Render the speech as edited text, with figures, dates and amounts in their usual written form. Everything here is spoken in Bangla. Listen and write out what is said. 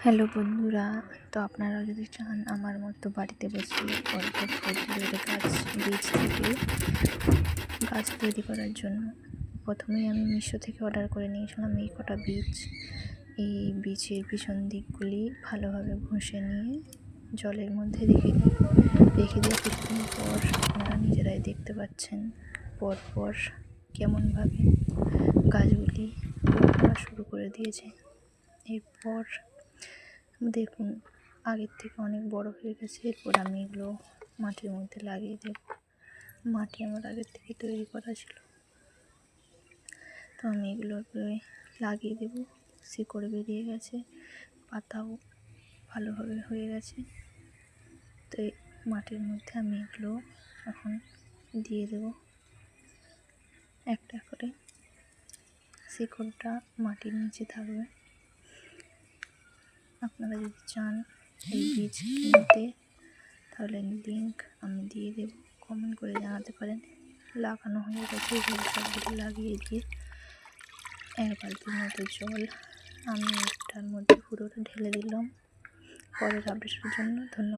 হ্যালো বন্ধুরা, তো আপনারা যদি চান আমার মতো বাড়িতে বসে অল্প ফুলের বীজ থেকে গাছ তৈরি করার জন্য প্রথমেই আমি মিশো থেকে অর্ডার করে নিয়েছিলাম এই কটা বীজ। এই বীজের পিছন দিকগুলি ভালোভাবে ঘষে নিয়ে জলের মধ্যে রেখে দিয়ে কিছুদিন পর আপনারা নিজেরাই দেখতে পাচ্ছেন পরপর কেমনভাবে গাছগুলি ওঠা শুরু করে দিয়েছে। এরপর দেখুন আগের থেকে অনেক বড় হয়ে গেছে। এরপর আমি এগুলো মাটির মধ্যে লাগিয়ে দেব। মাটি আমার আগের থেকে তৈরি করা ছিল, তো আমি এগুলোকে লাগিয়ে দেব। শিকড় বেরিয়ে গেছে, পাতাও ভালোভাবে হয়ে গেছে। তো এই মাটির মধ্যে আমি এগুলো এখন দিয়ে দেব একটা করে। শিকড়টা মাটির নিচে থাকবে। আপনারা যদি চান এই বীজ কিনতে তাহলে লিঙ্ক আমি দিয়ে দেব, কমেন্ট করে জানাতে পারেন। লাগানো হয়ে গেছে, সবগুলো লাগিয়ে দিয়ে 1 বালতির মতো জল আমি এটার মধ্যে পুরোটা ঢেলে দিলাম পরের আপডেটের জন্য। ধন্যবাদ।